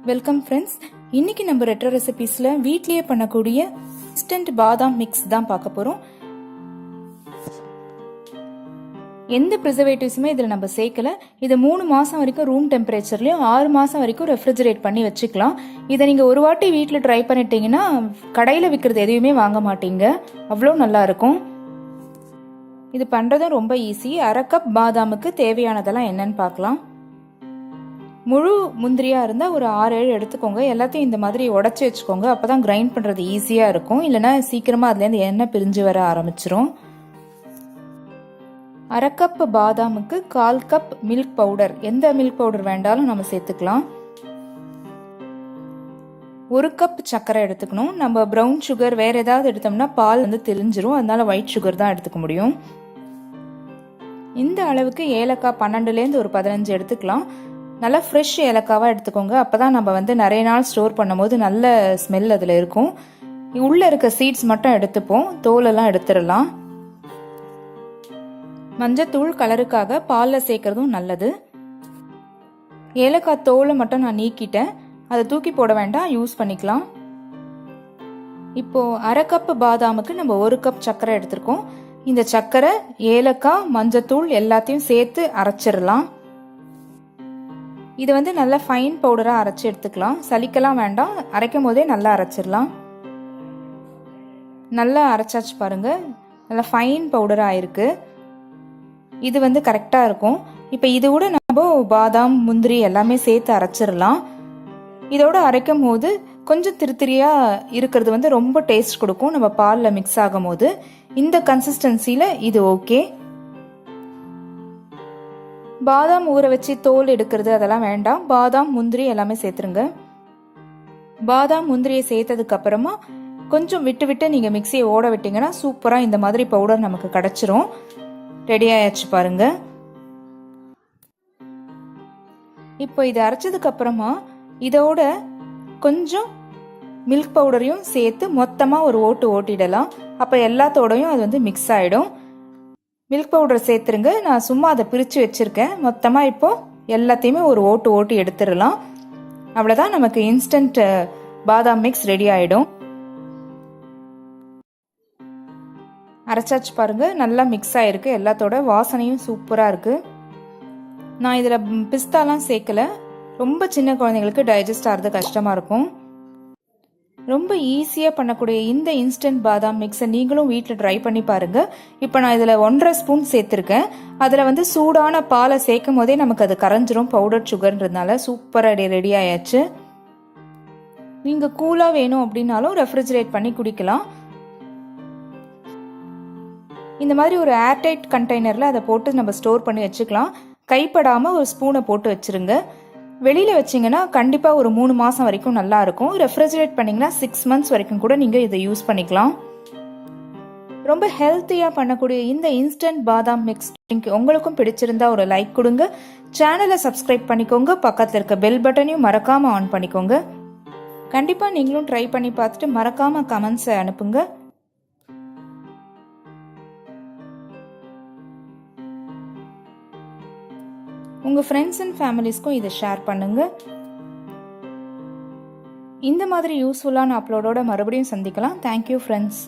Welcome friends. இன்னைக்கு நம்ம retro ரெசிபீஸ்ல வீட்லயே பண்ணக்கூடிய இன்ஸ்டன்ட் பாதாம் மிக்ஸ் தான் பார்க்க போறோம். எந்த ப்ரிசர்வேட்டிவ்ஸுமே இதில் நம்ம சேர்க்கல. இதை 3 மாதம் வரைக்கும் ரூம் டெம்பரேச்சர்லையும் 6 மாதம் வரைக்கும் ரெஃப்ரிஜரேட் பண்ணி வச்சுக்கலாம். இதை நீங்கள் ஒரு வாட்டி வீட்டில் ட்ரை பண்ணிட்டீங்கன்னா கடையில் விற்கிறது எதையுமே வாங்க மாட்டீங்க, அவ்வளோ நல்லா இருக்கும். இது பண்ணுறதும் ரொம்ப ஈஸி. 1/2 கப் பாதாமுக்கு தேவையானதெல்லாம் என்னன்னு பார்க்கலாம். முழு முந்திரியாக இருந்தால் ஒரு 6-7 எடுத்துக்கோங்க. எல்லாத்தையும் இந்த மாதிரி உடச்சி வச்சுக்கோங்க, அப்போ தான் கிரைண்ட் பண்ணுறது ஈஸியாக இருக்கும். இல்லைனா சீக்கிரமாக அதுலேருந்து எண்ணெய் பிரிஞ்சு வர ஆரம்பிச்சிரும். 1/2 கப் பாதாமுக்கு 1/4 கப் மில்க் பவுடர், எந்த மில்க் பவுடர் வேண்டாலும் நம்ம சேர்த்துக்கலாம். 1 கப் சர்க்கரை எடுத்துக்கணும். நம்ம ப்ரௌன் சுகர் வேறு ஏதாவது எடுத்தோம்னா பால் வந்து தெரிஞ்சிரும், அதனால ஒயிட் சுகர் தான் எடுத்துக்க முடியும். இந்த அளவுக்கு ஏலக்காய் 12லேருந்து ஒரு 15 எடுத்துக்கலாம். நல்லா ஃப்ரெஷ் ஏலக்காவாக எடுத்துக்கோங்க, அப்போ தான் நம்ம வந்து நிறைய நாள் ஸ்டோர் பண்ணும் போது நல்ல ஸ்மெல் அதில் இருக்கும். உள்ளே இருக்க சீட்ஸ் மட்டும் எடுத்துப்போம், தோலெல்லாம் எடுத்துடலாம். மஞ்சத்தூள் கலருக்காக பாலில் சேர்க்கறதும் நல்லது. ஏலக்காய் தோலை மட்டும் நான் நீக்கிட்டேன், அதை தூக்கி போட வேண்டாம், யூஸ் பண்ணிக்கலாம். இப்போ 1/2 கப் பாதாமுக்கு நம்ம 1 கப் சர்க்கரை எடுத்திருக்கோம். இந்த சர்க்கரை, ஏலக்காய், மஞ்சத்தூள் எல்லாத்தையும் சேர்த்து அரைச்சிடலாம். இது வந்து நல்லா ஃபைன் பவுடராக அரைச்சி எடுத்துக்கலாம், சலிக்கலாம் வேண்டாம், அரைக்கும் போதே நல்லா அரைச்சிடலாம். நல்லா அரைச்சாச்சு பாருங்க, நல்லா ஃபைன் பவுடராக ஆயிருக்கு. இது வந்து கரெக்டாக இருக்கும். இப்போ இது கூட நம்ம பாதாம் முந்திரி எல்லாமே சேர்த்து அரைச்சிடலாம். இதோட அரைக்கும் போது கொஞ்சம் திருத்திரியாக இருக்கிறது வந்து ரொம்ப டேஸ்ட் கொடுக்கும். நம்ம பாலில் மிக்ஸ் ஆகும் போது இந்த கன்சிஸ்டன்சியில் இது ஓகே. பாதாம் ஊற வச்சு தோல் எடுக்கிறது அதெல்லாம் வேண்டாம், பாதாம் முந்திரி எல்லாமே சேர்த்துருங்க. பாதாம் முந்திரியை சேர்த்ததுக்கு அப்புறமா கொஞ்சம் விட்டு விட்டு நீங்கள் மிக்சியை ஓட விட்டீங்கன்னா சூப்பராக இந்த மாதிரி பவுடர் நமக்கு கிடைச்சிரும். ரெடி ஆயாச்சு பாருங்க. இப்போ இதை அரைச்சதுக்கு அப்புறமா இதோட கொஞ்சம் மில்க் பவுடரையும் சேர்த்து மொத்தமாக ஒரு ஓட்டு ஓட்டிடலாம். அப்போ எல்லாத்தோடையும் அது வந்து மிக்ஸ் ஆகிடும். மில்க் பவுடர் சேர்த்துருங்க, நான் சும்மா அதை பிரித்து வச்சுருக்கேன். மொத்தமாக இப்போ எல்லாத்தையுமே ஒரு ஓட்டு ஓட்டி எடுத்துடலாம். அவ்வளோதான், நமக்கு இன்ஸ்டன்ட் பாதாம் மிக்ஸ் ரெடி ஆகிடும். அரைச்சாச்சு பாருங்க, நல்லா மிக்ஸ் ஆகிருக்கு, எல்லாத்தோட வாசனையும் சூப்பராக இருக்குது. நான் இதில் பிஸ்தாலாம் சேர்க்கல, ரொம்ப சின்ன குழந்தைங்களுக்கு டைஜஸ்ட் ஆகிறது கஷ்டமாக இருக்கும். ரொம்ப ஈஸியாக பண்ணக்கூடிய இந்த இன்ஸ்டன்ட் பாதாம் மிக்ஸை நீங்களும் வீட்டில் ட்ரை பண்ணி பாருங்கள். இப்போ நான் இதில் 1.5 ஸ்பூன் சேர்த்துருக்கேன். அதில் வந்து சூடான பாலை சேர்க்கும் போதே நமக்கு அது கரைஞ்சிரும், பவுடர் சுகர்ன்றதுனால சூப்பராக ரெடி ஆயாச்சு. நீங்கள் கூலாக வேணும் அப்படின்னாலும் ரெஃப்ரிஜரேட் பண்ணி குடிக்கலாம். இந்த மாதிரி ஒரு ஏர்டைட் கண்டெய்னரில் அதை போட்டு நம்ம ஸ்டோர் பண்ணி வச்சுக்கலாம். கைப்படாமல் ஒரு ஸ்பூனை போட்டு வச்சுருங்க. வெளியில் வச்சிங்கன்னா கண்டிப்பாக ஒரு 3 மாதம் வரைக்கும் நல்லா இருக்கும். ரெஃப்ரிஜரேட் பண்ணிங்கன்னா 6 மந்த்ஸ் வரைக்கும் கூட நீங்கள் இதை யூஸ் பண்ணிக்கலாம். ரொம்ப ஹெல்த்தியாக பண்ணக்கூடிய இந்த இன்ஸ்டன்ட் பாதாம் மிக்ஸ் ட்ரிங்க் உங்களுக்கும் பிடிச்சிருந்தா ஒரு லைக் கொடுங்க, சேனலை சப்ஸ்கிரைப் பண்ணிக்கோங்க, பக்கத்தில் இருக்க பெல் பட்டனையும் மறக்காமல் ஆன் பண்ணிக்கோங்க. கண்டிப்பாக நீங்களும் ட்ரை பண்ணி பார்த்துட்டு மறக்காமல் கமெண்ட்ஸை அனுப்புங்க. உங்கள் ஃப்ரெண்ட்ஸ் அண்ட் ஃபேமிலிஸ்க்கும் இதை ஷேர் பண்ணுங்க. இந்த மாதிரி யூஸ்ஃபுல்லான அப்லோடோட மறுபடியும் சந்திக்கலாம். Thank you friends.